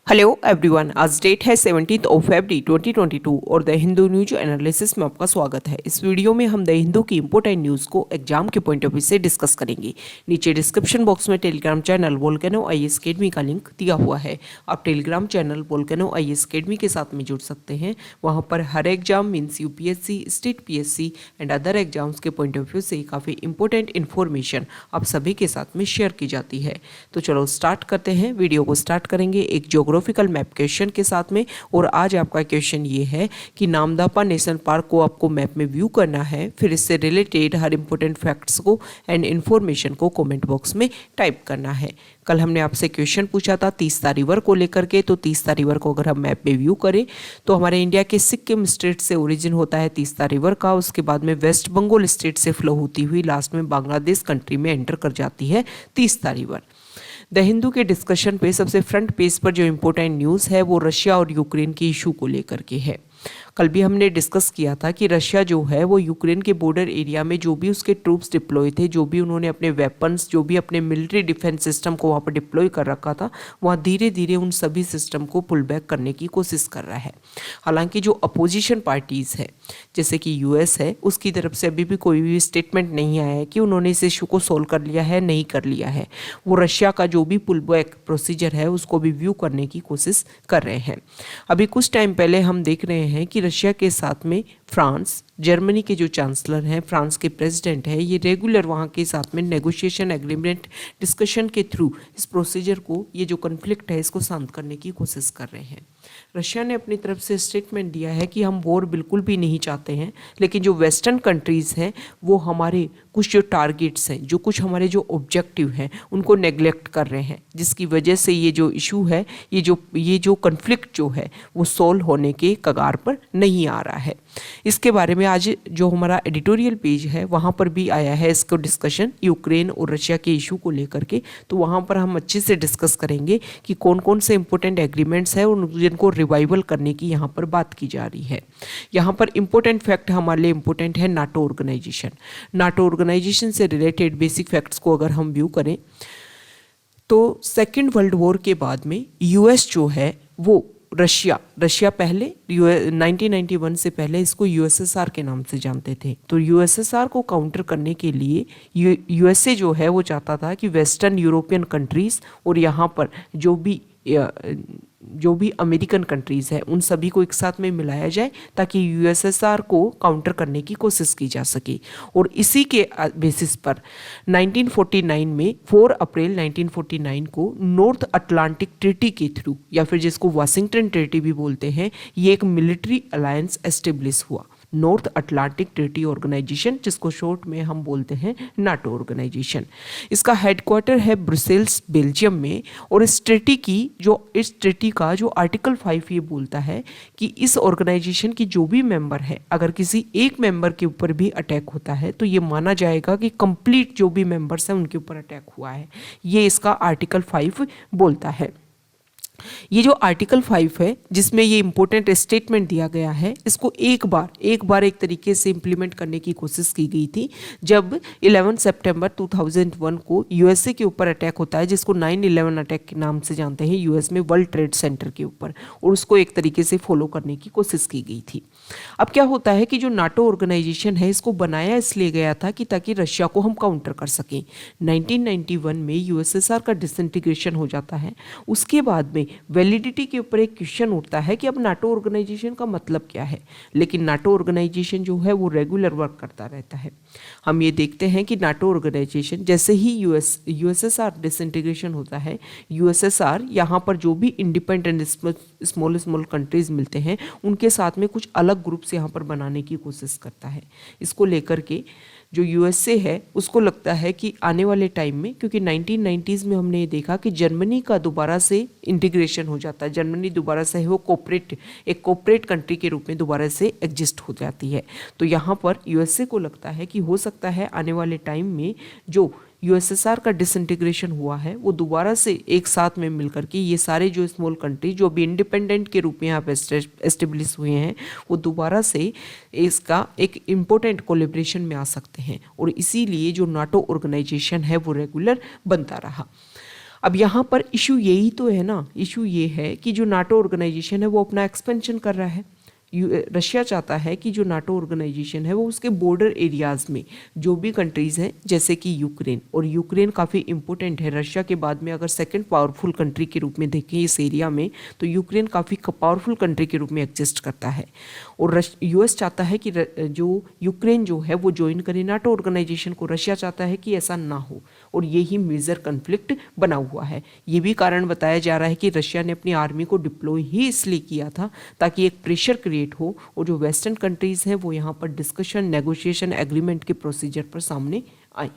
Hello everyone, आज date है 17 of February 2022 और द हिंदू न्यूज एनालिसिस में आपका स्वागत है। इस वीडियो में हम द हिंदू की इंपॉर्टेंट न्यूज़ को एग्जाम के पॉइंट ऑफ व्यू से डिस्कस करेंगे। नीचे डिस्क्रिप्शन बॉक्स में Telegram channel Volcano IAS Academy का लिंक दिया हुआ है। आप Telegram channel Volcano IAS Academy के साथ में जुड़ सकते हैं। वहाँ पर हर exam means UPSC, state PSC and other exams के पॉइंट ऑफ व्यू से काफ़ी इंपॉर्टेंट इन्फॉर्मेशन आप सभी के साथ में शेयर की जाती है। तो चलो स्टार्ट करते हैं। वीडियो को स्टार्ट करेंगे एक ज्योग्राफिकल मैप क्वेश्चन के साथ में। और आज आपका क्वेश्चन ये है कि नामदफा नेशनल पार्क को आपको मैप में व्यू करना है, फिर इससे रिलेटेड हर इंपॉर्टेंट फैक्ट्स को एंड इन्फॉर्मेशन को कमेंट बॉक्स में टाइप करना है। कल हमने आपसे क्वेश्चन पूछा था तीस्ता रिवर को लेकर के, तो तीस्ता रिवर को अगर हम मैप में व्यू करें तो हमारे इंडिया के सिक्किम स्टेट से ओरिजिन होता है तीस्ता रिवर का। उसके बाद में वेस्ट बंगाल स्टेट से फ्लो होती हुई लास्ट में बांग्लादेश कंट्री में एंटर कर जाती है तीस्ता रिवर। द हिंदू के डिस्कशन पे सबसे फ्रंट पेज पर जो इम्पोर्टेंट न्यूज़ है वो रशिया और यूक्रेन के इशू को लेकर के है। कल भी हमने डिस्कस किया था कि रशिया जो है वो यूक्रेन के बॉर्डर एरिया में जो भी उसके ट्रूप्स डिप्लॉय थे, जो भी उन्होंने अपने वेपन्स, जो भी अपने मिलिट्री डिफेंस सिस्टम को वहाँ पर डिप्लॉय कर रखा था, वहाँ धीरे धीरे उन सभी सिस्टम को पुल बैक करने की कोशिश कर रहा है। हालांकि जो अपोजिशन पार्टीज़ है जैसे कि यूएस है, उसकी तरफ से अभी भी कोई भी स्टेटमेंट नहीं आया है कि उन्होंने इस इशू को सोल्व कर लिया है, नहीं कर लिया है। वो रशिया का जो भी पुल बैक प्रोसीजर है उसको भी व्यू करने की कोशिश कर रहे हैं। अभी कुछ टाइम पहले हम देख रहे हैं कि रशिया के साथ में फ्रांस, जर्मनी के जो चांसलर हैं, फ्रांस के प्रेसिडेंट हैं, ये रेगुलर वहाँ के साथ में नेगोशिएशन एग्रीमेंट डिस्कशन के थ्रू इस प्रोसीजर को, ये जो कन्फ्लिक्ट है इसको शांत करने की कोशिश कर रहे हैं। रशिया ने अपनी तरफ से स्टेटमेंट दिया है कि हम वॉर बिल्कुल भी नहीं चाहते हैं, लेकिन जो वेस्टर्न कंट्रीज़ हैं वो हमारे कुछ जो टारगेट्स हैं, जो कुछ हमारे जो ऑब्जेक्टिव हैं उनको नेग्लेक्ट कर रहे हैं, जिसकी वजह से ये जो इशू है, ये जो कन्फ्लिक्ट जो है वो सॉल्व होने के कगार पर नहीं आ रहा है। इसके बारे में आज जो हमारा एडिटोरियल पेज है वहाँ पर भी आया है इसको डिस्कशन, यूक्रेन और रशिया के इशू को लेकर के। तो वहाँ पर हम अच्छे से डिस्कस करेंगे कि कौन कौन से इंपॉर्टेंट एग्रीमेंट्स हैं और जिनको रिवाइवल करने की यहाँ पर बात की जा रही है। यहाँ पर इंपॉर्टेंट फैक्ट हमारे लिए इंपॉर्टेंट है नाटो ऑर्गेनाइजेशन। नाटो ऑर्गेनाइजेशन से रिलेटेड बेसिक फैक्ट्स को अगर हम व्यू करें तो सेकेंड वर्ल्ड वॉर के बाद में यूएस जो है वो रशिया पहले 1991 से पहले इसको यूएसएसआर के नाम से जानते थे। तो यूएसएसआर को काउंटर करने के लिए यूएसए जो है वो चाहता था कि वेस्टर्न यूरोपियन कंट्रीज़ और यहाँ पर जो भी अमेरिकन कंट्रीज़ है उन सभी को एक साथ में मिलाया जाए ताकि यूएसएसआर को काउंटर करने की कोशिश की जा सके। और इसी के बेसिस पर 1949 में 4 अप्रैल 1949 को नॉर्थ अटलांटिक ट्रीटी के थ्रू, या फिर जिसको वाशिंगटन ट्रीटी भी बोलते हैं, ये एक मिलिट्री अलायंस एस्टेब्लिश हुआ, नॉर्थ अटलांटिक ट्रीटी ऑर्गेनाइजेशन, जिसको शॉर्ट में हम बोलते हैं नाटो ऑर्गेनाइजेशन। इसका हेडक्वार्टर है ब्रुसेल्स, बेल्जियम में। और इस ट्रीटी का जो आर्टिकल 5 ये बोलता है कि इस ऑर्गेनाइजेशन की जो भी मेंबर है, अगर किसी एक मेंबर के ऊपर भी अटैक होता है तो ये माना जाएगा कि कंप्लीट जो भी मेंबर्स हैं उनके ऊपर अटैक हुआ है। ये इसका आर्टिकल 5 बोलता है। ये जो आर्टिकल 5 है जिसमें ये इंपॉर्टेंट स्टेटमेंट दिया गया है, इसको एक बार एक तरीके से इम्प्लीमेंट करने की कोशिश की गई थी जब 11 सितंबर 2001 को यूएसए के ऊपर अटैक होता है, जिसको 9/11 अटैक के नाम से जानते हैं, यूएस में वर्ल्ड ट्रेड सेंटर के ऊपर, और उसको एक तरीके से फॉलो करने की कोशिश की गई थी। अब क्या होता है कि जो नाटो ऑर्गेनाइजेशन है इसको बनाया इसलिए गया था कि ताकि रशिया को हम काउंटर कर सकें। 1991 में यूएसएसआर का डिसइंटीग्रेशन हो जाता है। उसके बाद में वैलिडिटी के ऊपर एक क्वेश्चन उठता है कि अब नाटो ऑर्गेनाइजेशन का मतलब क्या है। लेकिन नाटो ऑर्गेनाइजेशन जो है वो रेगुलर वर्क करता रहता है। हम ये देखते हैं कि नाटो ऑर्गेनाइजेशन जैसे ही यूएसएसआर डिसइंटीग्रेशन होता है, यूएसएसआर यहाँ पर जो भी इंडिपेंडेंट स्मॉल कंट्रीज मिलते हैं उनके साथ में कुछ अलग ग्रुप्स यहाँ पर बनाने की कोशिश करता है। इसको लेकर के जो यूएसए है उसको लगता है कि आने वाले टाइम में, क्योंकि 1990s में हमने ये देखा कि जर्मनी का दोबारा से इंटीग्रेशन हो जाता है, जर्मनी दोबारा से है वो एक कोऑपरेट कंट्री के रूप में दोबारा से एग्जिस्ट हो जाती है। तो यहाँ पर यूएसए को लगता है कि हो सकता है आने वाले टाइम में जो यूएसएसआर का डिसइंटीग्रेशन हुआ है वो दोबारा से एक साथ में मिलकर के ये सारे जो स्मॉल कंट्री जो भी इंडिपेंडेंट के रूप में यहाँ पे एस्टेब्लिश हुए हैं वो दोबारा से इसका एक इम्पोर्टेंट कोलेब्रेशन में आ सकते हैं। और इसीलिए जो नाटो ऑर्गेनाइजेशन है वो रेगुलर बनता रहा। अब यहाँ पर इशू यही तो है ना, इशू ये है कि जो नाटो ऑर्गेनाइजेशन है वो अपना एक्सपेंशन कर रहा है। रशिया चाहता है कि जो नाटो ऑर्गेनाइजेशन है वो उसके बॉर्डर एरियाज़ में जो भी कंट्रीज़ हैं, जैसे कि यूक्रेन, और यूक्रेन काफ़ी इंपॉर्टेंट है रशिया के बाद में, अगर सेकंड पावरफुल कंट्री के रूप में देखें इस एरिया में, तो यूक्रेन काफ़ी पावरफुल कंट्री के रूप में एग्जिस्ट करता है। और यूएस चाहता है कि जो यूक्रेन जो है वो ज्वाइन करे नाटो ऑर्गेनाइजेशन को। रशिया चाहता है कि ऐसा ना हो, और यही मेजर कन्फ्लिक्ट बना हुआ है। ये भी कारण बताया जा रहा है कि रशिया ने अपनी आर्मी को डिप्लॉय ही इसलिए किया था ताकि एक प्रेशर क्रिएट हो, और जो वेस्टर्न कंट्रीज हैं वो यहाँ पर डिस्कशन, नेगोशिएशन, एग्रीमेंट के प्रोसीजर पर सामने आई।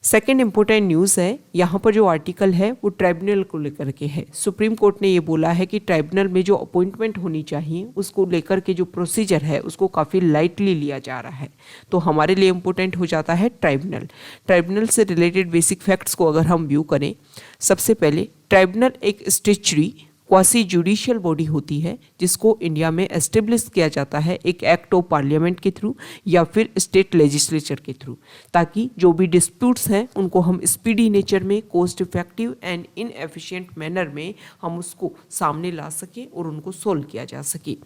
सेकेंड इंपॉर्टेंट न्यूज़ है, यहाँ पर जो आर्टिकल है वो ट्राइब्यूनल को लेकर के है। सुप्रीम कोर्ट ने ये बोला है कि ट्राइब्यूनल में जो अपॉइंटमेंट होनी चाहिए उसको लेकर के जो प्रोसीजर है उसको काफ़ी लाइटली लिया जा रहा है। तो हमारे लिए इंपॉर्टेंट हो जाता है ट्राइब्यूनल। ट्राइब्यूनल से रिलेटेड बेसिक फैक्ट्स को अगर हम व्यू करें, सबसे पहले ट्राइब्यूनल एक स्टैच्यूटरी क्वासी जुडिशियल बॉडी होती है जिसको इंडिया में एस्टेब्लिश किया जाता है एक एक्ट ऑफ पार्लियामेंट के थ्रू या फिर स्टेट लेजिस्लेचर के थ्रू, ताकि जो भी डिस्प्यूट्स हैं उनको हम स्पीडी नेचर में, cost effective and inefficient manner में हम उसको सामने ला सकें और उनको सोल्व किया जा सके।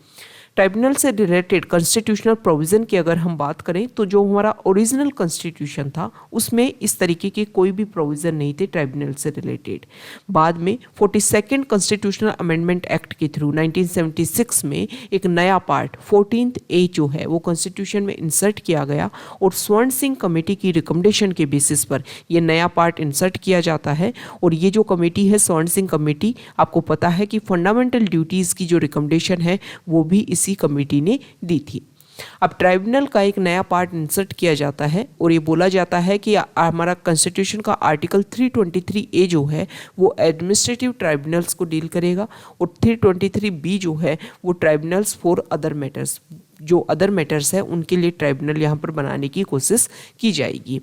ट्राइब्यूनल से रिलेटेड कॉन्स्टिट्यूशनल प्रोविज़न की अगर हम बात करें तो जो हमारा ओरिजिनल कॉन्स्टिट्यूशन था उसमें इस तरीके के कोई भी प्रोविज़न नहीं थे ट्राइब्यूनल से रिलेटेड। बाद में 42nd कॉन्स्टिट्यूशनल अमेंडमेंट एक्ट के थ्रू 1976 में एक नया पार्ट 14th A जो है वो कॉन्स्टिट्यूशन में इंसर्ट किया गया, और स्वर्ण सिंह कमेटी की रिकमेंडेशन के बेसिस पर ये नया पार्ट इंसर्ट किया जाता है। और ये जो कमेटी है स्वर्ण सिंह कमेटी, आपको पता है कि फंडामेंटल ड्यूटीज़ की जो रिकमेंडेशन है वो भी इसी कमेटी ने दी थी। अब ट्राइब्यूनल का एक नया पार्ट इंसर्ट किया जाता है और ये बोला जाता है कि हमारा कॉन्स्टिट्यूशन का आर्टिकल 323A जो है वो एडमिनिस्ट्रेटिव ट्राइब्यूनल्स को डील करेगा, और 323B जो है वो ट्राइब्यूनल्स फॉर अदर मैटर्स, जो अदर मैटर्स है उनके लिए ट्राइब्यूनल यहाँ पर बनाने की कोशिश की जाएगी।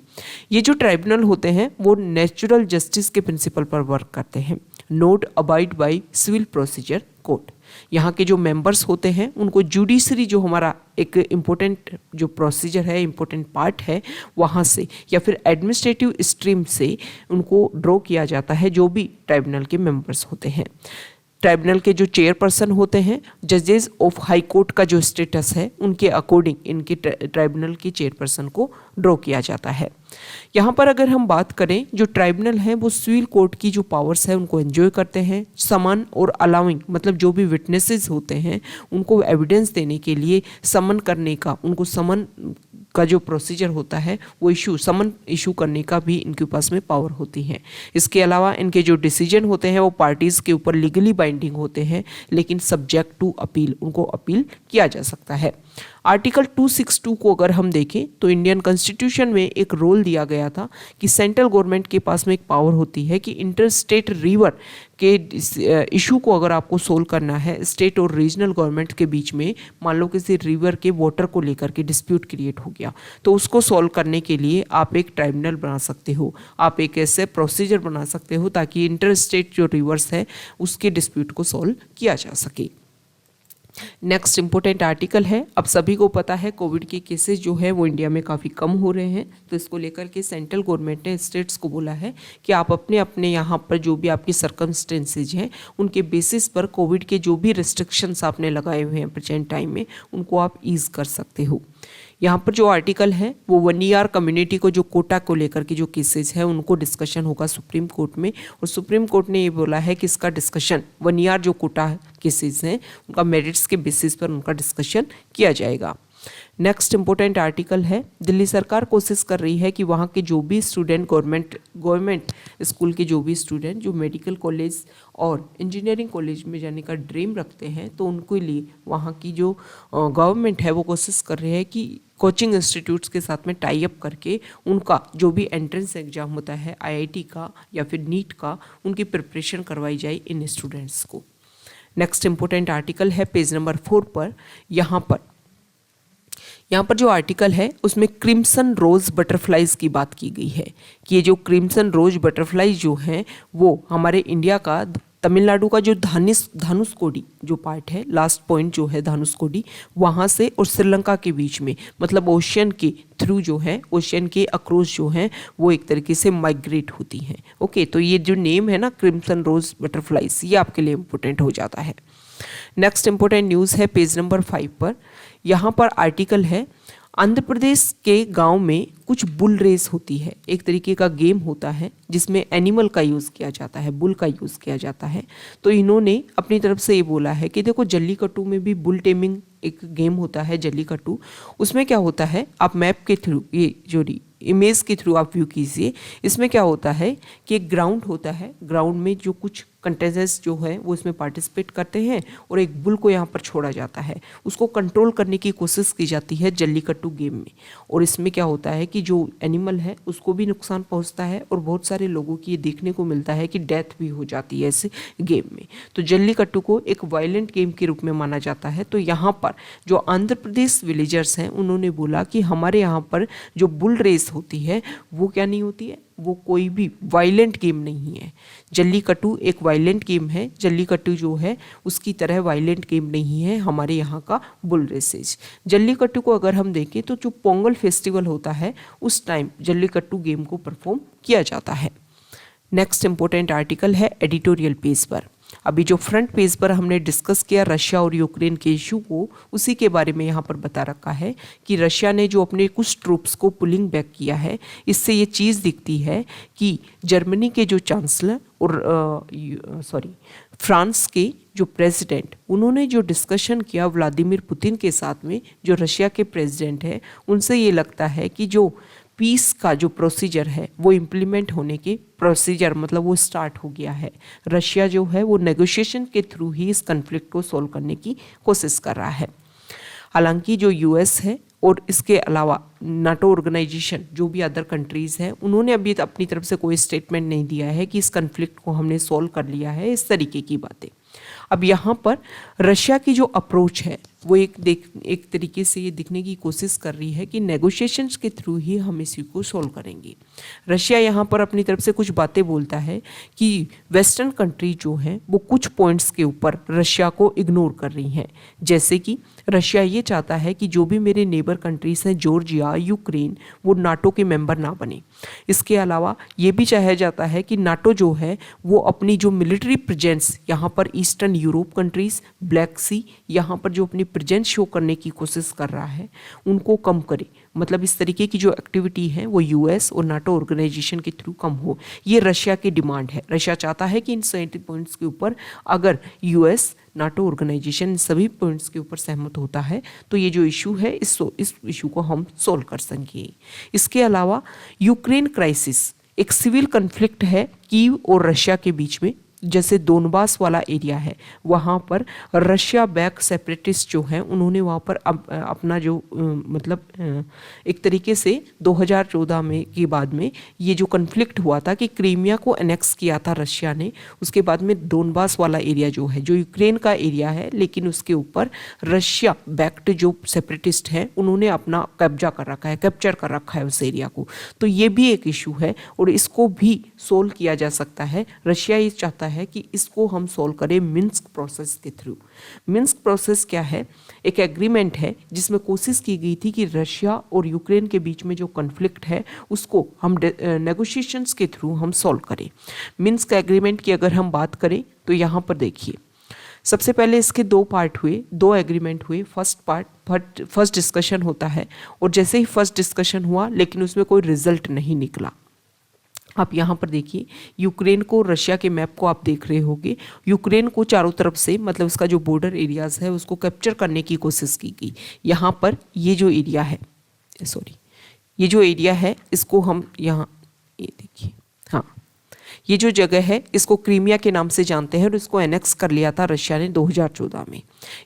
ये जो ट्राइब्यूनल होते हैं वो नेचुरल जस्टिस के प्रिंसिपल पर वर्क करते हैं, not abide by civil procedure code. यहाँ के जो मेंबर्स होते हैं उनको जुडिशरी जो हमारा एक इम्पोर्टेंट जो प्रोसीजर है, इम्पोर्टेंट पार्ट है, वहाँ से या फिर एडमिनिस्ट्रेटिव स्ट्रीम से उनको ड्रॉ किया जाता है जो भी ट्राइब्यूनल के मेंबर्स होते हैं। ट्राइब्यूनल के जो चेयरपर्सन होते हैं, जजेस ऑफ हाई कोर्ट का जो स्टेटस है उनके अकॉर्डिंग इनके ट्राइब्यूनल के चेयरपर्सन को ड्रॉ किया जाता है। यहाँ पर अगर हम बात करें, जो ट्राइब्यूनल है वो सिविल कोर्ट की जो पावर्स है उनको एंजॉय करते हैं। समन और अलाउइंग, मतलब जो भी विटनेसेस होते हैं उनको एविडेंस देने के लिए समन करने का, उनको समन का जो प्रोसीजर होता है वो समन इशू करने का भी इनके पास में पावर होती है। इसके अलावा इनके जो डिसीजन होते हैं वो पार्टीज़ के ऊपर लीगली बाइंडिंग होते हैं, लेकिन सब्जेक्ट टू अपील, उनको अपील किया जा सकता है। आर्टिकल 262 को अगर हम देखें तो इंडियन कॉन्स्टिट्यूशन में एक रोल दिया गया था कि सेंट्रल गवर्नमेंट के पास में एक पावर होती है कि इंटर स्टेट रिवर के इशू को अगर आपको सोल्व करना है स्टेट और रीजनल गवर्नमेंट के बीच में, मान लो किसी रिवर के वाटर को लेकर के डिस्प्यूट क्रिएट हो गया, तो उसको सॉल्व करने के लिए आप एक ट्राइब्यूनल बना सकते हो, आप एक ऐसे प्रोसीजर बना सकते हो ताकि इंटर स्टेट जो रिवर्स है उसके डिस्प्यूट को सॉल्व किया जा सके। नेक्स्ट इंपॉर्टेंट आर्टिकल है, अब सभी को पता है कोविड के केसेस जो है वो इंडिया में काफ़ी कम हो रहे हैं, तो इसको लेकर के सेंट्रल गवर्नमेंट ने स्टेट्स को बोला है कि आप अपने अपने यहाँ पर जो भी आपकी सर्कमस्टेंसेज हैं उनके बेसिस पर कोविड के जो भी रिस्ट्रिक्शंस आपने लगाए हुए हैं प्रेजेंट टाइम में उनको आप ईज कर सकते हो। यहाँ पर जो आर्टिकल है वो 1 ईयर कम्युनिटी को जो कोटा को लेकर के जो केसेस है उनको डिस्कशन होगा सुप्रीम कोर्ट में, और सुप्रीम कोर्ट ने ये बोला है कि इसका डिस्कशन 1 ईयर जो कोटा केसेस हैं उनका मेरिट्स के बेसिस पर उनका डिस्कशन किया जाएगा। नेक्स्ट इंपॉर्टेंट आर्टिकल है, दिल्ली सरकार कोशिश कर रही है कि वहाँ के जो भी स्टूडेंट गवर्नमेंट स्कूल के जो भी स्टूडेंट जो मेडिकल कॉलेज और इंजीनियरिंग कॉलेज में जाने का ड्रीम रखते हैं तो उनके लिए वहाँ की जो गवर्नमेंट है वो कोशिश कर रही है कि कोचिंग इंस्टीट्यूट्स के साथ में टाई अप करके उनका जो भी एंट्रेंस एग्जाम होता है IIT का या फिर नीट का, उनकी प्रिपरेशन करवाई जाए इन स्टूडेंट्स को। नेक्स्ट इंपॉर्टेंट आर्टिकल है पेज नंबर 4 पर। यहाँ पर जो आर्टिकल है उसमें क्रिम्सन रोज बटरफ्लाइज की बात की गई है कि ये जो क्रिम्सन रोज बटरफ्लाइज जो हैं वो हमारे इंडिया का तमिलनाडु का जो धानुषकोडी जो पार्ट है, लास्ट पॉइंट जो है धानुषकोडी, वहाँ से और श्रीलंका के बीच में, मतलब ओशियन के थ्रू जो है, ओशियन के अक्रॉस जो है वो एक तरीके से माइग्रेट होती हैं। ओके, तो ये जो नेम है ना क्रिम्सन रोज बटरफ्लाइज, ये आपके लिए इम्पोर्टेंट हो जाता है। नेक्स्ट इंपॉर्टेंट न्यूज़ है पेज नंबर 5 पर। यहाँ पर आर्टिकल है, आंध्र प्रदेश के गांव में कुछ बुल रेस होती है। एक तरीके का गेम होता है जिसमें एनिमल का यूज़ किया जाता है, बुल का यूज़ किया जाता है। तो इन्होंने अपनी तरफ से ये बोला है कि देखो जल्लीकट्टू में भी बुल टेमिंग एक गेम होता है जल्लीकट्टू। उसमें क्या होता है, आप मैप के थ्रू, ये जो इमेज के थ्रू आप व्यू कीजिए, इसमें क्या होता है कि एक ग्राउंड होता है, ग्राउंड में जो कुछ कंटेस्टेंट्स जो है वो इसमें पार्टिसिपेट करते हैं और एक बुल को यहाँ पर छोड़ा जाता है, उसको कंट्रोल करने की कोशिश की जाती है जल्लीकट्टू गेम में। और इसमें क्या होता है कि जो एनिमल है उसको भी नुकसान पहुँचता है और बहुत सारे लोगों की ये देखने को मिलता है कि डेथ भी हो जाती है इस गेम में। तो जल्लीकट्टू को एक वायलेंट गेम के रूप में माना जाता है। तो यहाँ पर जो आंध्र प्रदेश विलेजर्स हैं उन्होंने बोला कि हमारे यहाँ पर जो बुल रेस होती है वो क्या नहीं होती है, वो कोई भी वायलेंट गेम नहीं है। जल्लीकट्टू एक वायलेंट गेम है, जल्लीकट्टू जो है उसकी तरह वायलेंट गेम नहीं है हमारे यहाँ का बुल रेसेज। जल्लीकट्टू को अगर हम देखें तो जो पोंगल फेस्टिवल होता है उस टाइम जल्लीकट्टू गेम को परफॉर्म किया जाता है। नेक्स्ट इंपॉर्टेंट आर्टिकल है एडिटोरियल पेज पर। अभी जो फ्रंट पेज पर हमने डिस्कस किया रशिया और यूक्रेन के इशू को, उसी के बारे में यहाँ पर बता रखा है कि रशिया ने जो अपने कुछ ट्रूप्स को पुलिंग बैक किया है, इससे ये चीज़ दिखती है कि जर्मनी के जो चांसलर और फ्रांस के जो प्रेसिडेंट, उन्होंने जो डिस्कशन किया व्लादिमीर पुतिन के साथ में, जो रशिया के प्रेसिडेंट है, उनसे ये लगता है कि जो पीस का जो प्रोसीजर है वो इम्प्लीमेंट होने के प्रोसीजर मतलब वो स्टार्ट हो गया है। रशिया जो है वो नेगोशिएशन के थ्रू ही इस कन्फ्लिक्ट को सॉल्व करने की कोशिश कर रहा है। हालांकि जो यूएस है और इसके अलावा नाटो ऑर्गेनाइजेशन जो भी अदर कंट्रीज़ हैं, उन्होंने अभी अपनी तरफ से कोई स्टेटमेंट नहीं दिया है कि इस कन्फ्लिक्ट को हमने सॉल्व कर लिया है, इस तरीके की बातें। अब यहाँ पर रशिया की जो अप्रोच है वो एक तरीके से ये दिखने की कोशिश कर रही है कि नेगोशिएशंस के थ्रू ही हम इसी को सॉल्व करेंगे। रशिया यहाँ पर अपनी तरफ से कुछ बातें बोलता है कि वेस्टर्न कंट्री जो हैं वो कुछ पॉइंट्स के ऊपर रशिया को इग्नोर कर रही हैं। जैसे कि रशिया ये चाहता है कि जो भी मेरे नेबर कंट्रीज हैं, जॉर्जिया, यूक्रेन, वो नाटो के मेंबर ना बने। इसके अलावा ये भी चाहा जाता है कि नाटो जो है वो अपनी जो मिलिट्री प्रेजेंस यहाँ पर ईस्टर्न यूरोप कंट्रीज, ब्लैक सी, यहाँ पर जो अपनी प्रेजेंस शो करने की कोशिश कर रहा है उनको कम करे। मतलब इस तरीके की जो एक्टिविटी है वो यूएस और नाटो ऑर्गेनाइजेशन के थ्रू कम हो, ये रशिया की डिमांड है। रशिया चाहता है कि इन 70 पॉइंट्स के ऊपर अगर यूएस, नाटो ऑर्गेनाइजेशन सभी पॉइंट्स के ऊपर सहमत होता है तो ये जो इशू है इस इशू को हम सॉल्व कर सकेंगे। इसके अलावा यूक्रेन क्राइसिस एक सिविल कन्फ्लिक्ट है कीव और रशिया के बीच में। जैसे दोनबास वाला एरिया है वहाँ पर रशिया बैक सेपरेटिस्ट जो हैं उन्होंने वहाँ पर अपना जो मतलब एक तरीके से 2014 में के बाद में ये जो कन्फ्लिक्ट हुआ था कि क्रीमिया को एनेक्स किया था रशिया ने, उसके बाद में दोनबास वाला एरिया जो है जो यूक्रेन का एरिया है लेकिन उसके ऊपर रशिया बैक्ड जो सेपरेटिस्ट हैं उन्होंने अपना कब्जा कर रखा है, कैप्चर कर रखा है उस एरिया को। तो ये भी एक इशू है और इसको भी सोल्व किया जा सकता है। रशिया ये चाहता है कि इसको हम सोल्व करें मिन्स्क प्रोसेस के थ्रू। मिन्स्क प्रोसेस क्या है? एक एग्रीमेंट है जिसमें कोशिश की गई थी कि रशिया और यूक्रेन के बीच में जो कॉन्फ्लिक्ट है उसको हम नेगोशिएशंस के थ्रू हम सोल्व करें। मिन्स्क एग्रीमेंट की अगर हम बात करें तो यहाँ पर देखिए, सबसे पहले इसके दो पार्ट हुए, दो एग्रीमेंट हुए। फर्स्ट डिस्कशन होता है और जैसे ही फर्स्ट डिस्कशन हुआ लेकिन उसमें कोई रिजल्ट नहीं निकला। आप यहाँ पर देखिए यूक्रेन को, रशिया के मैप को आप देख रहे होंगे, यूक्रेन को चारों तरफ से मतलब उसका जो बॉर्डर एरियाज़ है उसको कैप्चर करने की कोशिश की गई। यहाँ पर ये जो एरिया है, ये जो एरिया है इसको हम यहाँ ये देखिए, हाँ ये जो जगह है इसको क्रीमिया के नाम से जानते हैं और इसको एनेक्स कर लिया था रशिया ने 2014 में।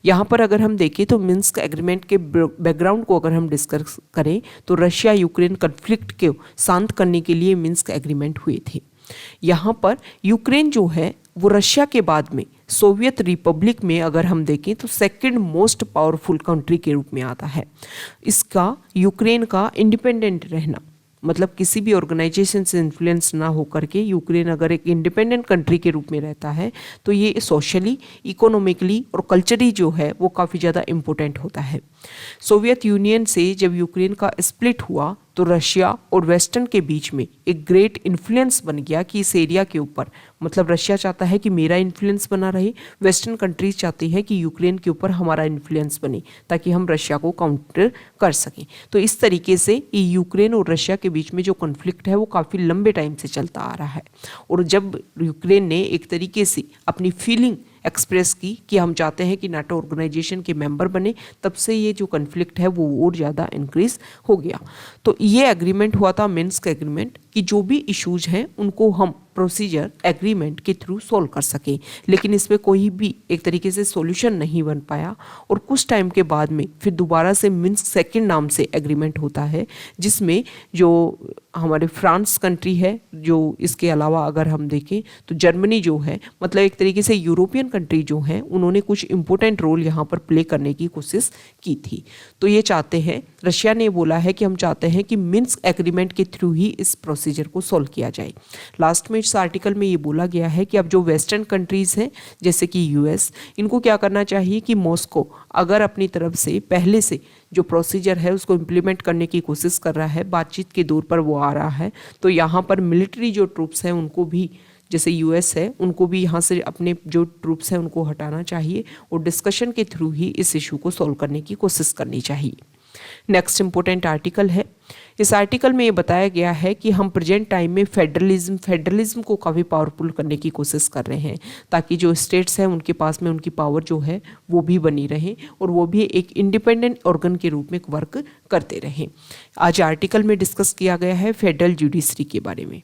यहाँ पर अगर हम देखें तो मिन्स्क एग्रीमेंट के बैकग्राउंड को अगर हम डिस्कस करें तो रशिया यूक्रेन कन्फ्लिक्ट को शांत करने के लिए मिन्स्क एग्रीमेंट हुए थे। यहाँ पर यूक्रेन जो है वो रशिया के बाद में सोवियत रिपब्लिक में अगर हम देखें तो सेकंड मोस्ट पावरफुल कंट्री के रूप में आता है। इसका यूक्रेन का इंडिपेंडेंट रहना मतलब किसी भी ऑर्गेनाइजेशन से इन्फ्लुएंस ना होकर के यूक्रेन अगर एक इंडिपेंडेंट कंट्री के रूप में रहता है तो ये सोशली, इकोनॉमिकली और कल्चरली जो है वो काफ़ी ज़्यादा इम्पोर्टेंट होता है। सोवियत यूनियन से जब यूक्रेन का स्प्लिट हुआ तो रशिया और वेस्टर्न के बीच में एक ग्रेट इन्फ्लुएंस बन गया कि इस एरिया के ऊपर, मतलब रशिया चाहता है कि मेरा इन्फ्लुएंस बना रहे, वेस्टर्न कंट्रीज चाहती हैं कि यूक्रेन के ऊपर हमारा इन्फ्लुएंस बने ताकि हम रशिया को काउंटर कर सकें। तो इस तरीके से ये यूक्रेन और रशिया के बीच में जो कॉन्फ्लिक्ट है वो काफ़ी लंबे टाइम से चलता आ रहा है। और जब यूक्रेन ने एक तरीके से अपनी फीलिंग एक्सप्रेस की कि हम चाहते हैं कि नाटो ऑर्गेनाइजेशन के मेंबर बने, तब से ये जो कॉन्फ्लिक्ट है वो और ज़्यादा इंक्रीज हो गया। तो ये एग्रीमेंट हुआ था, मिन्स्क एग्रीमेंट, कि जो भी इश्यूज हैं उनको हम प्रोसीजर एग्रीमेंट के थ्रू सॉल्व कर सकें, लेकिन इसमें कोई भी एक तरीके से सॉल्यूशन नहीं बन पाया। और कुछ टाइम के बाद में फिर दोबारा से मिन्स्क सेकंड नाम से एग्रीमेंट होता है, जिसमें जो हमारे फ्रांस कंट्री है, जो इसके अलावा अगर हम देखें तो जर्मनी जो है, मतलब एक तरीके से यूरोपियन कंट्री जो हैं, उन्होंने कुछ इंपॉर्टेंट रोल यहाँ पर प्ले करने की कोशिश की थी। तो ये चाहते हैं, रशिया ने बोला है कि हम चाहते हैं कि मिन्स्क एग्रीमेंट के थ्रू ही इस प्रोसीजर को सॉल्व किया जाए। लास्ट में इस आर्टिकल में ये बोला गया है कि अब जो वेस्टर्न कंट्रीज हैं जैसे कि यूएस, इनको क्या करना चाहिए कि मॉस्को अगर अपनी तरफ से पहले से जो प्रोसीजर है उसको इम्प्लीमेंट करने की कोशिश कर रहा है, बातचीत के दौर पर वो आ रहा है, तो यहाँ पर मिलिट्री जो ट्रूप्स हैं उनको भी, जैसे यूएस है, उनको भी यहाँ से अपने जो ट्रूप्स हैं उनको हटाना चाहिए और डिस्कशन के थ्रू ही इस इशू को सॉल्व करने की कोशिश करनी चाहिए। नेक्स्ट इंपॉर्टेंट आर्टिकल है। इस आर्टिकल में ये बताया गया है कि हम प्रेजेंट टाइम में फेडरलिज्म को काफ़ी पावरफुल करने की कोशिश कर रहे हैं, ताकि जो स्टेट्स हैं उनके पास में उनकी पावर जो है वो भी बनी रहे और वो भी एक इंडिपेंडेंट ऑर्गन के रूप में वर्क करते रहें। आज आर्टिकल में डिस्कस किया गया है फेडरल जुडिशरी के बारे में।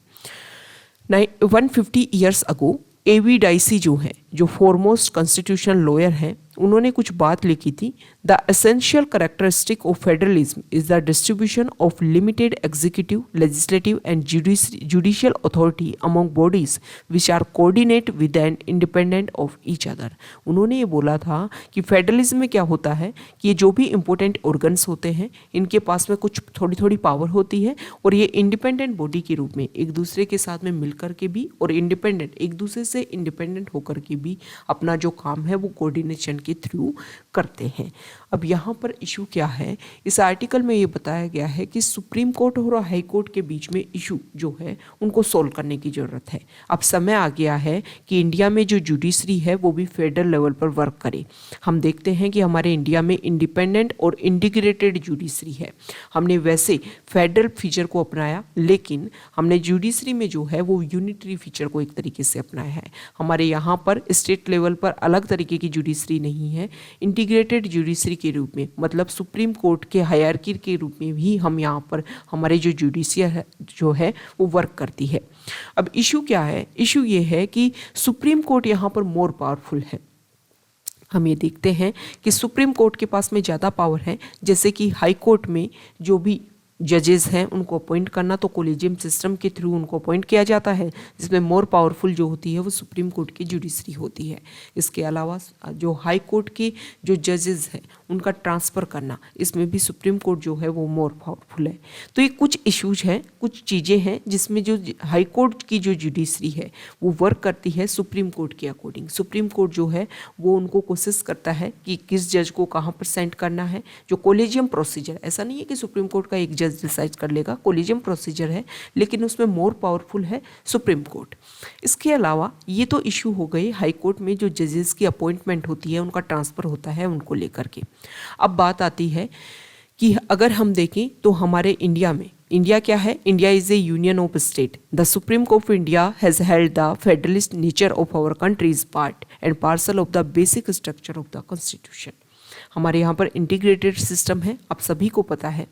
150 ईयर्स अगो एवी डाइसी जो है, जो फॉरमोस्ट कॉन्स्टिट्यूशनल लॉयर हैं, उन्होंने कुछ बात लिखी थी। The essential characteristic of federalism is the distribution of limited executive, legislative and judicial authority among bodies which are coordinate with and independent of each other. उन्होंने ये बोला था कि फेडरलिज्म में क्या होता है कि ये जो भी इंपॉर्टेंट ऑर्गन्स होते हैं इनके पास में कुछ थोड़ी थोड़ी पावर होती है और ये इंडिपेंडेंट बॉडी के रूप में एक दूसरे के साथ में मिलकर के भी और इंडिपेंडेंट, एक दूसरे से इंडिपेंडेंट होकर के भी अपना जो काम है वो कोऑर्डिनेशन के थ्रू करते हैं। अब यहाँ पर इशू क्या है, इस आर्टिकल में ये बताया गया है कि सुप्रीम कोर्ट और हाई कोर्ट के बीच में इशू जो है उनको सोल्व करने की ज़रूरत है। अब समय आ गया है कि इंडिया में जो जुडिशरी है वो भी फेडरल लेवल पर वर्क करे। हम देखते हैं कि हमारे इंडिया में इंडिपेंडेंट और इंटीग्रेटेड जुडिशरी है। हमने वैसे फेडरल फीचर को अपनाया, लेकिन हमने जुडिशरी में जो है वो यूनिटरी फीचर को एक तरीके से अपनाया है। हमारे यहाँ पर स्टेट लेवल पर अलग तरीके की जुडिशरी नहीं है, इंटीग्रेटेड जुडिशरी के रूप में, मतलब सुप्रीम कोर्ट के हायरार्की के रूप में भी हम यहाँ पर हमारे जो जुडिशियल जो है वो वर्क करती है। अब इशू क्या है, इशू ये है कि सुप्रीम कोर्ट यहाँ पर मोर पावरफुल है। हम ये देखते हैं कि सुप्रीम कोर्ट के पास में ज़्यादा पावर है, जैसे कि हाई कोर्ट में जो भी जजेस हैं उनको अपॉइंट करना तो कोलिजियम सिस्टम के थ्रू उनको अपॉइंट किया जाता है, जिसमें मोर पावरफुल जो होती है वो सुप्रीम कोर्ट की जुडिशरी होती है। इसके अलावा जो हाई कोर्ट के जो जजेस हैं उनका ट्रांसफ़र करना, इसमें भी सुप्रीम कोर्ट जो है वो मोर पावरफुल है। तो ये कुछ इश्यूज हैं, कुछ चीज़ें हैं जिसमें जो हाई कोर्ट की जो जुडिशरी है वो वर्क करती है सुप्रीम कोर्ट के अकॉर्डिंग। सुप्रीम कोर्ट जो है वो उनको कोशिश करता है कि किस जज को कहाँ पर सेंड करना है। जो कोलिजियम प्रोसीजर, ऐसा नहीं है कि सुप्रीम कोर्ट का एक जज डिसाइड कर लेगा, कोलिजियम प्रोसीजर है, लेकिन उसमें मोर पावरफुल है सुप्रीम कोर्ट। इसके अलावा ये तो इशू हो गए हाई कोर्ट में जो जजेस की अपॉइंटमेंट होती है, उनका ट्रांसफ़र होता है उनको लेकर के। अब बात आती है कि अगर हम देखें तो हमारे इंडिया में, इंडिया क्या है, India is a union of state. The supreme court of India has held the federalist nature of our country is part and parcel of the basic structure of the constitution. हमारे यहाँ पर integrated system है, आप सभी को पता है।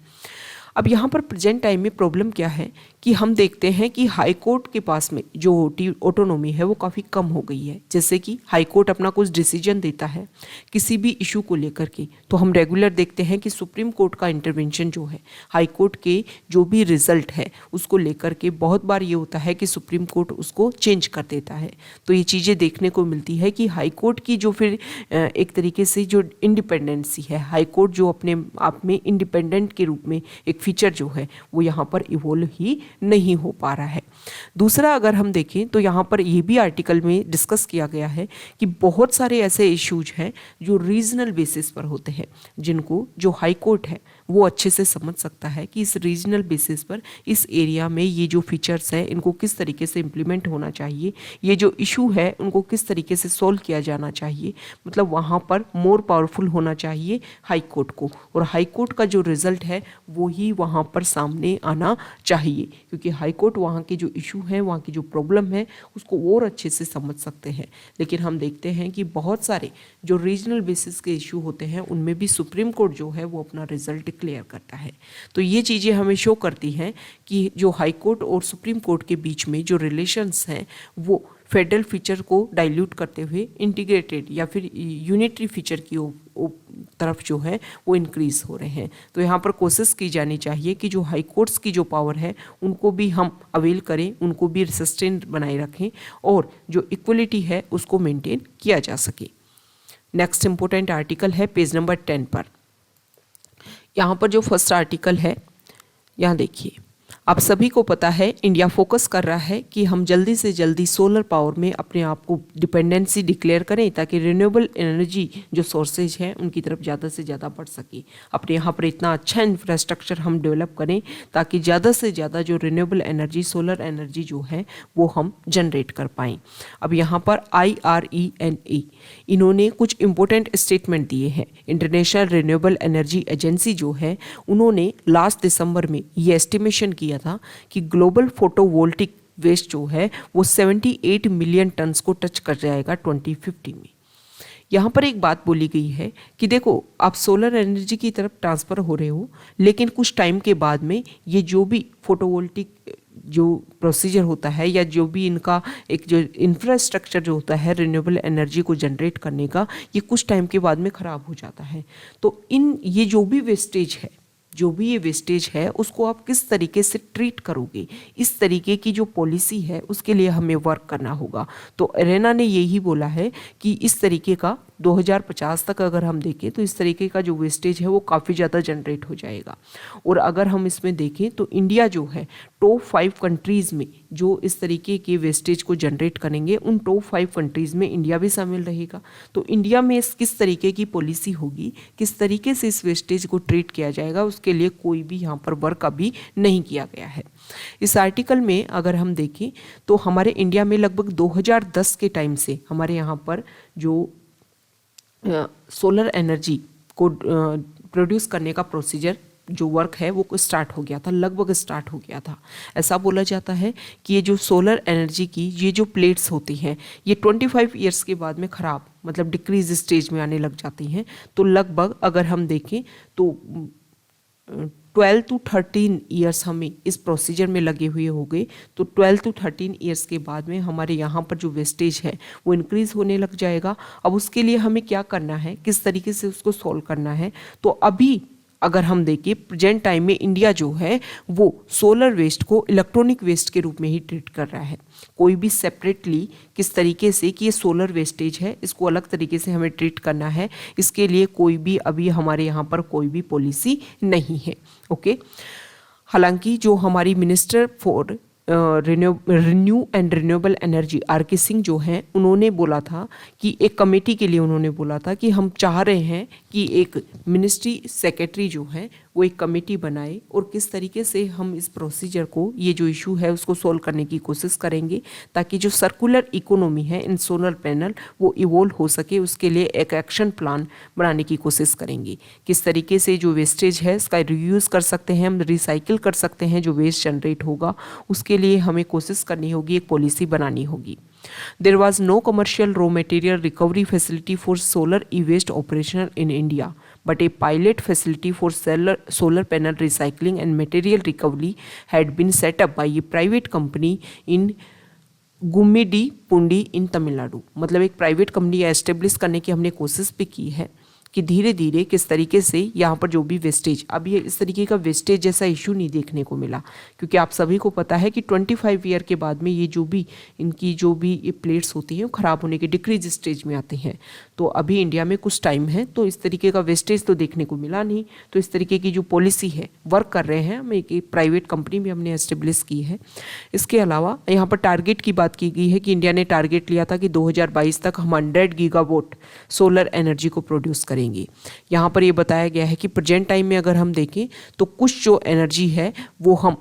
अब यहाँ पर प्रेजेंट टाइम में प्रॉब्लम क्या है कि हम देखते हैं कि हाई कोर्ट के पास में जो ऑटोनॉमी है वो काफ़ी कम हो गई है। जैसे कि हाई कोर्ट अपना कुछ डिसीजन देता है किसी भी इशू को लेकर के, तो हम रेगुलर देखते हैं कि सुप्रीम कोर्ट का इंटरवेंशन जो है, हाई कोर्ट के जो भी रिजल्ट है उसको लेकर के बहुत बार ये होता है कि सुप्रीम कोर्ट उसको चेंज कर देता है। तो ये चीज़ें देखने को मिलती है कि हाई कोर्ट की जो फिर एक तरीके से जो इंडिपेंडेंसी है, हाई कोर्ट जो अपने आप में इंडिपेंडेंट के रूप में एक फीचर जो है वो यहाँ पर इवोल्व ही नहीं हो पा रहा है। दूसरा अगर हम देखें तो यहाँ पर ये भी आर्टिकल में डिस्कस किया गया है कि बहुत सारे ऐसे इश्यूज हैं जो रीजनल बेसिस पर होते हैं, जिनको जो हाई कोर्ट है वो अच्छे से समझ सकता है कि इस रीजनल बेसिस पर इस एरिया में ये जो फीचर्स है इनको किस तरीके से इम्प्लीमेंट होना चाहिए, ये जो इशू है उनको किस तरीके से सॉल्व किया जाना चाहिए। मतलब वहाँ पर मोर पावरफुल होना चाहिए हाई कोर्ट को, और हाई कोर्ट का जो रिजल्ट है वो ही वहाँ पर सामने आना चाहिए, क्योंकि हाई कोर्ट वहाँ के जो इशू है, वहाँ की जो प्रॉब्लम है उसको और अच्छे से समझ सकते हैं। लेकिन हम देखते हैं कि बहुत सारे जो रीजनल बेसिस के इशू होते हैं उनमें भी सुप्रीम कोर्ट जो है वो अपना रिजल्ट क्लियर करता है। तो ये चीज़ें हमें शो करती हैं कि जो हाई कोर्ट और सुप्रीम कोर्ट के बीच में जो रिलेशंस हैं वो फेडरल फीचर को डाइल्यूट करते हुए इंटीग्रेटेड या फिर यूनिटरी फीचर की तरफ जो है वो इंक्रीज हो रहे हैं। तो यहाँ पर कोशिश की जानी चाहिए कि जो हाई कोर्ट्स की जो पावर है उनको भी हम अवेल करें, उनको भी सस्टेन बनाए रखें और जो इक्वलिटी है उसको मेंटेन किया जा सके। नेक्स्ट इंपॉर्टेंट आर्टिकल है पेज नंबर 10 पर। यहाँ पर जो फर्स्ट आर्टिकल है, यहाँ देखिए, आप सभी को पता है इंडिया फोकस कर रहा है कि हम जल्दी से जल्दी सोलर पावर में अपने आप को डिपेंडेंसी डिक्लेयर करें ताकि रिन्यूएबल एनर्जी जो सोर्सेज हैं उनकी तरफ ज़्यादा से ज़्यादा बढ़ सके। अपने यहाँ पर इतना अच्छा इंफ्रास्ट्रक्चर हम डेवलप करें ताकि ज़्यादा से ज़्यादा जो रिन्यूएबल एनर्जी, सोलर एनर्जी जो है वो हम जनरेट कर पाएँ। अब यहाँ पर IRENA इन्होंने कुछ इंपॉर्टेंट स्टेटमेंट दिए हैं। इंटरनेशनल रिन्यूएबल एनर्जी एजेंसी जो है उन्होंने लास्ट दिसंबर में ये एस्टिमेशन किया था कि ग्लोबल फोटोवोल्टिक वेस्ट जो है वो 78 मिलियन टन्स को टच कर जाएगा 2050 में। यहाँ पर एक बात बोली गई है कि देखो, आप सोलर एनर्जी की तरफ ट्रांसफ़र हो रहे हो, लेकिन कुछ टाइम के बाद में ये जो भी फोटोवोल्टिक जो प्रोसीजर होता है या जो भी इनका एक जो इंफ्रास्ट्रक्चर जो होता है रिन्यूएबल एनर्जी को जनरेट करने का, ये कुछ टाइम के बाद में ख़राब हो जाता है। तो ये जो भी वेस्टेज है उसको आप किस तरीके से ट्रीट करोगे, इस तरीके की जो पॉलिसी है उसके लिए हमें वर्क करना होगा। तो एरेना ने यही बोला है कि इस तरीके का 2050 तक अगर हम देखें तो इस तरीके का जो वेस्टेज है वो काफ़ी ज़्यादा जनरेट हो जाएगा। और अगर हम इसमें देखें तो इंडिया जो है टॉप 5 कंट्रीज़ में जो इस तरीके के वेस्टेज को जनरेट करेंगे, उन टॉप 5 कंट्रीज़ में इंडिया भी शामिल रहेगा। तो इंडिया में किस तरीके की पॉलिसी होगी, किस तरीके से इस वेस्टेज को ट्रीट किया जाएगा, उसके लिए कोई भी यहाँ पर वर्क अभी नहीं किया गया है। इस आर्टिकल में अगर हम देखें तो हमारे इंडिया में लगभग 2010 के टाइम से हमारे यहाँ पर जो सोलर एनर्जी को प्रोड्यूस करने का प्रोसीजर जो वर्क है वो स्टार्ट हो गया था, लगभग स्टार्ट हो गया था। ऐसा बोला जाता है कि ये जो सोलर एनर्जी की ये जो प्लेट्स होती हैं ये 25 ईयर्स के बाद में ख़राब, मतलब डिक्रीज स्टेज में आने लग जाती हैं। तो लगभग अगर हम देखें तो 12 to 13 ईयर्स हमें इस प्रोसीजर में लगे हुए हो गए। तो 12 to 13 ईयर्स के बाद में हमारे यहाँ पर जो वेस्टेज है वो इंक्रीज़ होने लग जाएगा। अब उसके लिए हमें क्या करना है, किस तरीके से उसको सॉल्व करना है। तो अभी अगर हम देखें प्रेजेंट टाइम में इंडिया जो है वो सोलर वेस्ट को इलेक्ट्रॉनिक वेस्ट के रूप में ही ट्रीट कर रहा है। कोई भी सेपरेटली किस तरीके से कि ये सोलर वेस्टेज है इसको अलग तरीके से हमें ट्रीट करना है, इसके लिए कोई भी अभी हमारे यहाँ पर कोई भी पॉलिसी नहीं है। ओके, हालांकि जो हमारी minister for renew and renewable energy RK Singh जो हैं उन्होंने बोला था कि एक कमेटी के लिए उन्होंने बोला था कि हम चाह रहे हैं कि एक मिनिस्ट्री सेक्रेटरी जो है वो एक कमेटी बनाए और किस तरीके से हम इस प्रोसीजर को, ये जो इशू है उसको सॉल्व करने की कोशिश करेंगे ताकि जो सर्कुलर इकोनॉमी है इन सोलर पैनल वो इवोल्व हो सके। उसके लिए एक एक्शन प्लान बनाने की कोशिश करेंगे, किस तरीके से जो वेस्टेज है इसका रीयूज़ कर सकते हैं, हम रिसाइकिल कर सकते हैं जो वेस्ट जनरेट होगा, उसके लिए हमें कोशिश करनी होगी, एक पॉलिसी बनानी होगी। There was no commercial raw material recovery facility for solar e-waste operational in India, but a pilot facility for solar panel recycling and material recovery had been set up by a private company in Gummidi-Pundi in Tamil Nadu। मतलब एक private company establish करने की हमने कोशिश भी की है कि धीरे धीरे किस तरीके से यहाँ पर जो भी वेस्टेज, अब ये इस तरीके का वेस्टेज जैसा इशू नहीं देखने को मिला, क्योंकि आप सभी को पता है कि 25 ईयर के बाद में ये जो भी इनकी जो भी ये प्लेट्स होती हैं वो ख़राब होने के डिक्रीज स्टेज में आती हैं। तो अभी इंडिया में कुछ टाइम है, तो इस तरीके का वेस्टेज तो देखने को मिला नहीं। तो इस तरीके की जो पॉलिसी है वर्क कर रहे हैं, हम एक प्राइवेट कंपनी भी हमने एस्टेब्लिश की है। इसके अलावा यहाँ पर टारगेट की बात की गई है कि इंडिया ने टारगेट लिया था कि 2022 तक हम 100 गीगावाट सोलर एनर्जी को प्रोड्यूस करेंगे। यहाँ पर ये बताया गया है कि प्रेजेंट टाइम में अगर हम देखें तो कुछ जो एनर्जी है वो हम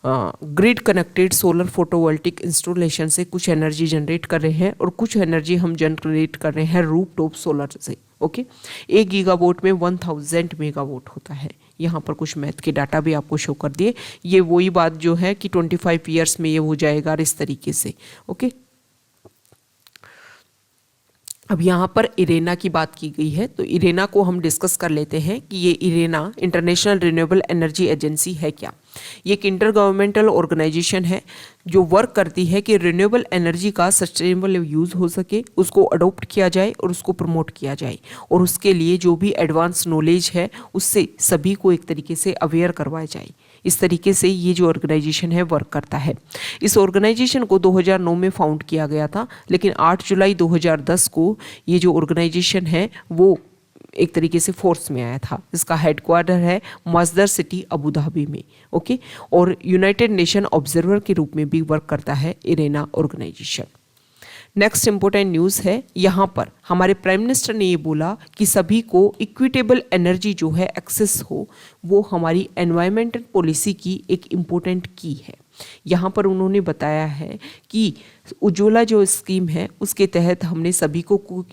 grid connected solar photovoltaic installation से कुछ एनर्जी जनरेट कर रहे हैं और कुछ एनर्जी हम जनरेट कर रहे हैं रूफ टॉप सोलर से। ओके, 1 गीगावाट में 1000 मेगावाट होता है। यहाँ पर कुछ मैथ के डाटा भी आपको शो कर दिए। ये वही बात जो है कि 25 ईयर्स में ये हो जाएगा इस तरीके से। ओके, अब यहाँ पर इरेना की बात की गई है, तो इरेना को हम डिस्कस कर लेते हैं कि ये Irena international renewable energy agency है क्या। ये एक इंटर गवर्नमेंटल ऑर्गेनाइजेशन है जो वर्क करती है कि रिन्यूएबल एनर्जी का सस्टेनेबल यूज़ हो सके, उसको अडोप्ट किया जाए और उसको प्रमोट किया जाए, और उसके लिए जो भी एडवांस नॉलेज है उससे सभी को एक तरीके से अवेयर करवाया जाए। इस तरीके से ये जो ऑर्गेनाइजेशन है वर्क करता है। इस ऑर्गेनाइजेशन को 2009 में फाउंड किया गया था, लेकिन 8 जुलाई 2010 को ये जो ऑर्गेनाइजेशन है वो एक तरीके से फोर्स में आया था। इसका हेडक्वार्टर है मस्दर सिटी अबू धाबी में। ओके, और यूनाइटेड नेशन ऑब्जर्वर के रूप में भी वर्क करता है IRENA organization. Next important news है, यहाँ पर हमारे प्राइम मिनिस्टर ने ये बोला कि सभी को इक्विटेबल एनर्जी जो है एक्सेस हो, वो हमारी एनवायरमेंटल पॉलिसी की एक इम्पोर्टेंट की है। यहाँ पर उन्होंने बताया है कि उज्ज्वला जो स्कीम है उसके तहत हमने सभी को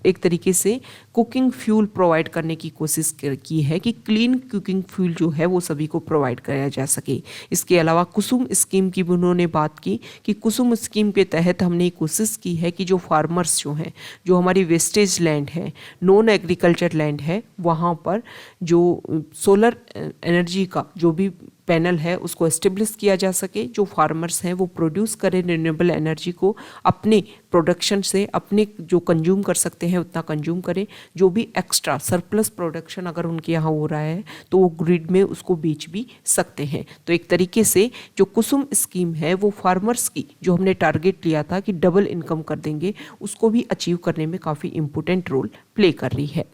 एक तरीके से कुकिंग फ्यूल प्रोवाइड करने की कोशिश की है कि क्लीन कुकिंग फ्यूल जो है वो सभी को प्रोवाइड कराया जा सके। इसके अलावा कुसुम स्कीम की भी उन्होंने बात की कि कुसुम स्कीम के तहत हमने कोशिश की है कि जो फार्मर्स जो हैं, जो हमारी वेस्टेज लैंड है, नॉन एग्रीकल्चर लैंड है, वहाँ पर जो सोलर एनर्जी का जो भी पैनल है उसको एस्टेब्लिश किया जा सके। जो फार्मर्स हैं वो प्रोड्यूस करें रिन्यूएबल एनर्जी को, अपने प्रोडक्शन से अपने जो कंज्यूम कर सकते हैं उतना कंज्यूम करें। जो भी एक्स्ट्रा सरप्लस प्रोडक्शन अगर उनके यहाँ हो रहा है तो वो ग्रिड में उसको बेच भी सकते हैं। तो एक तरीके से जो कुसुम स्कीम है वो फार्मर्स की जो हमने टारगेट लिया था कि डबल इनकम कर देंगे, उसको भी अचीव करने में काफ़ी इंपॉर्टेंट रोल प्ले कर रही है।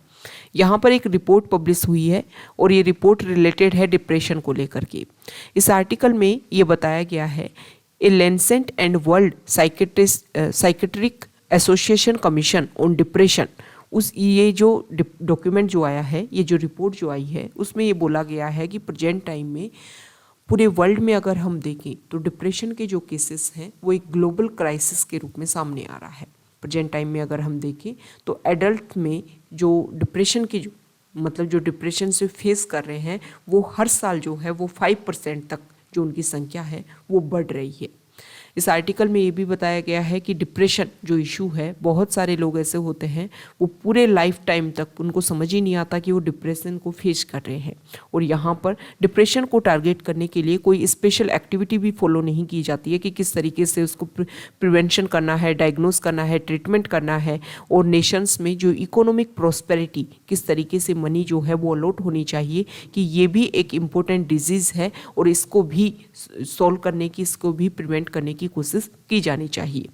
यहाँ पर एक रिपोर्ट पब्लिश हुई है और ये रिपोर्ट रिलेटेड है डिप्रेशन को लेकर के। इस आर्टिकल में ये बताया गया है a Lancet and World Psychiatric Association Commission on depression, उस ये जो डॉक्यूमेंट जो आया है, ये जो रिपोर्ट जो आई है, उसमें ये बोला गया है कि प्रेजेंट टाइम में पूरे वर्ल्ड में अगर हम देखें तो डिप्रेशन के जो केसेस हैं वो एक ग्लोबल क्राइसिस के रूप में सामने आ रहा है। प्रेजेंट टाइम में अगर हम देखें तो एडल्ट में जो डिप्रेशन की जो मतलब जो डिप्रेशन से फेस कर रहे हैं वो हर साल जो है वो 5% तक जो उनकी संख्या है वो बढ़ रही है। इस आर्टिकल में ये भी बताया गया है कि डिप्रेशन जो इशू है, बहुत सारे लोग ऐसे होते हैं वो पूरे लाइफ टाइम तक उनको समझ ही नहीं आता कि वो डिप्रेशन को फेस कर रहे हैं, और यहाँ पर डिप्रेशन को टारगेट करने के लिए कोई स्पेशल एक्टिविटी भी फॉलो नहीं की जाती है कि किस तरीके से उसको प्रिवेंशन करना है, डायग्नोस करना है, ट्रीटमेंट करना है, और नेशंस में जो इकोनॉमिक प्रॉस्पेरिटी किस तरीके से मनी जो है वो अलॉट होनी चाहिए, कि ये भी एक इम्पोर्टेंट डिजीज़ है और इसको भी सॉल्व करने की, इसको भी प्रिवेंट करने की कोशिश की जानी चाहिए।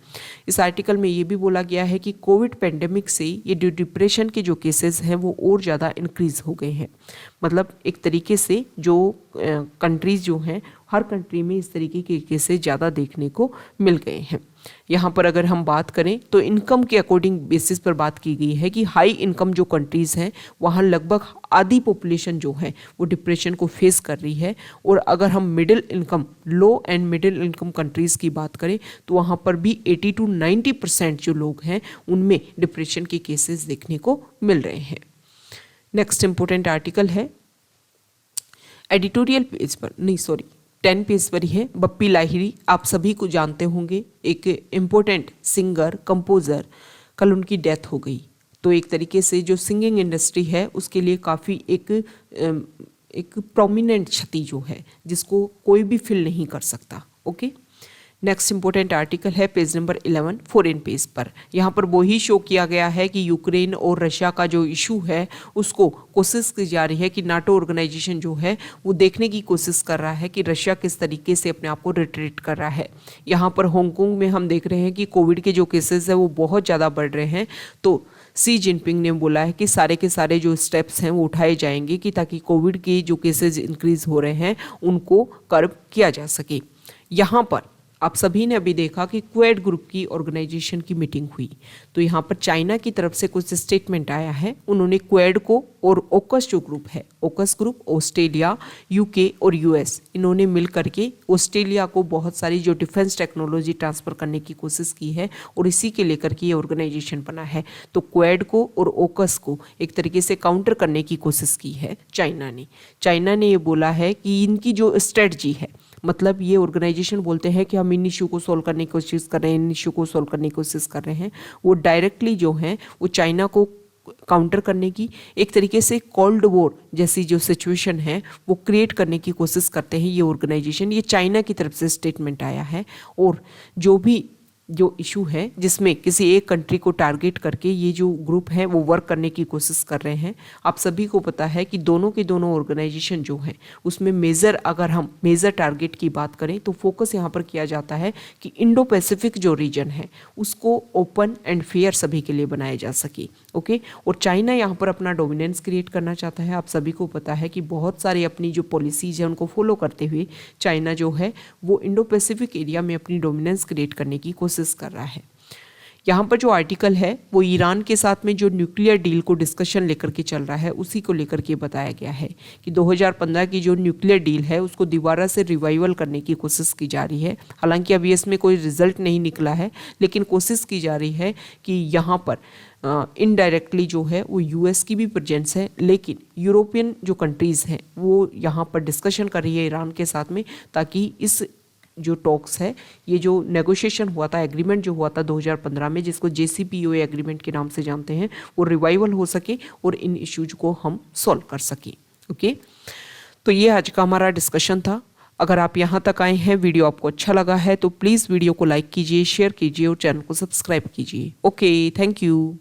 इस आर्टिकल में ये भी बोला गया है कि कोविड पेंडेमिक से ये जो डिप्रेशन के जो केसेस हैं वो और ज़्यादा इंक्रीज हो गए हैं। मतलब एक तरीके से जो कंट्रीज जो हैं, हर कंट्री में इस तरीके के केसेस ज़्यादा देखने को मिल गए हैं। यहाँ पर अगर हम बात करें तो इनकम के अकॉर्डिंग बेसिस पर बात की गई है कि हाई इनकम जो कंट्रीज़ हैं वहाँ लगभग आधी पॉपुलेशन जो है वो डिप्रेशन को फेस कर रही है, और अगर हम middle income, low and middle income countries की बात करें तो वहाँ पर भी 80 to 90% जो लोग हैं उनमें डिप्रेशन के केसेस देखने को मिल रहे हैं। नेक्स्ट इंपॉर्टेंट आर्टिकल है एडिटोरियल पेज पर, नहीं सॉरी 10 पेज पर ही है। बप्पी लाहिरी आप सभी को जानते होंगे, एक इम्पोर्टेंट सिंगर कंपोज़र, कल उनकी डेथ हो गई। तो एक तरीके से जो सिंगिंग इंडस्ट्री है उसके लिए काफ़ी एक प्रोमिनेंट क्षति जो है जिसको कोई भी फिल नहीं कर सकता। ओके, नेक्स्ट इंपॉर्टेंट आर्टिकल है पेज नंबर 11 फॉरेन पेज पर। यहाँ पर वही शो किया गया है कि यूक्रेन और रशिया का जो इशू है उसको कोशिश की जा रही है कि नाटो ऑर्गेनाइजेशन जो है वो देखने की कोशिश कर रहा है कि रशिया किस तरीके से अपने आप को रिट्रीट कर रहा है। यहाँ पर हांगकांग में हम देख रहे हैं कि कोविड के जो केसेस है वो बहुत ज़्यादा बढ़ रहे हैं। तो शी जिनपिंग ने बोला है कि सारे के सारे जो स्टेप्स हैं वो उठाए जाएंगे कि ताकि कोविड के जो केसेस इंक्रीज हो रहे हैं उनको कर्ब किया जा सके। यहाँ पर आप सभी ने अभी देखा कि क्वेड ग्रुप की ऑर्गेनाइजेशन की मीटिंग हुई, तो यहाँ पर चाइना की तरफ से कुछ स्टेटमेंट आया है। उन्होंने क्वेड को और ओकस जो ग्रुप है, ओकस ग्रुप ऑस्ट्रेलिया, यूके और यूएस, इन्होंने मिल करके ऑस्ट्रेलिया को बहुत सारी जो डिफेंस टेक्नोलॉजी ट्रांसफ़र करने की कोशिश की है और इसी के लेकर के ये ऑर्गेनाइजेशन बना है। तो क्वेड को और ओकस को एक तरीके से काउंटर करने की कोशिश की है चाइना ने ये बोला है कि इनकी जो स्ट्रेटजी है, मतलब ये ऑर्गेनाइजेशन बोलते हैं कि हम इन इशू को सॉल्व करने की कोशिश कर रहे हैं, इन इशू को सॉल्व करने की कोशिश कर रहे हैं, वो डायरेक्टली जो हैं वो चाइना को काउंटर करने की, एक तरीके से कोल्ड वॉर जैसी जो सिचुएशन है वो क्रिएट करने की कोशिश करते हैं ये ऑर्गेनाइजेशन। ये चाइना की तरफ से स्टेटमेंट आया है। और जो इशू है जिसमें किसी एक कंट्री को टारगेट करके ये जो ग्रुप है वो वर्क करने की कोशिश कर रहे हैं। आप सभी को पता है कि दोनों के दोनों ऑर्गेनाइजेशन जो हैं उसमें अगर हम मेजर टारगेट की बात करें तो फोकस यहाँ पर किया जाता है कि इंडो पैसिफिक जो रीजन है उसको ओपन एंड फेयर सभी के लिए बनाया जा सके। ओके, और चाइना यहाँ पर अपना डोमिनेंस क्रिएट करना चाहता है। आप सभी को पता है कि बहुत सारी अपनी जो पॉलिसीज है उनको फॉलो करते हुए चाइना जो है वो इंडो पैसिफिक एरिया में अपनी डोमिनेंस क्रिएट करने की कोशिश कर रहा है। यहाँ पर जो आर्टिकल है वो ईरान के साथ में जो न्यूक्लियर डील को डिस्कशन लेकर के चल रहा है उसी को लेकर के बताया गया है कि 2015 की जो न्यूक्लियर डील है उसको दोबारा से रिवाइवल करने की कोशिश की जा रही है। हालांकि अभी इसमें कोई रिजल्ट नहीं निकला है, लेकिन कोशिश की जा रही है कि यहाँ पर इनडायरेक्टली जो है वो यूएस की भी प्रेजेंस है, लेकिन यूरोपियन जो कंट्रीज़ हैं वो यहाँ पर डिस्कशन कर रही है ईरान के साथ में, ताकि इस जो टॉक्स है, ये जो नेगोशिएशन हुआ था, एग्रीमेंट जो हुआ था 2015 में, जिसको JCPOA एग्रीमेंट के नाम से जानते हैं, वो रिवाइवल हो सके और इन इश्यूज को हम सॉल्व कर सकें। ओके, तो ये आज का हमारा डिस्कशन था। अगर आप यहाँ तक आए हैं, वीडियो आपको अच्छा लगा है तो प्लीज़ वीडियो को लाइक कीजिए, शेयर कीजिए और चैनल को सब्सक्राइब कीजिए। Okay, thank you.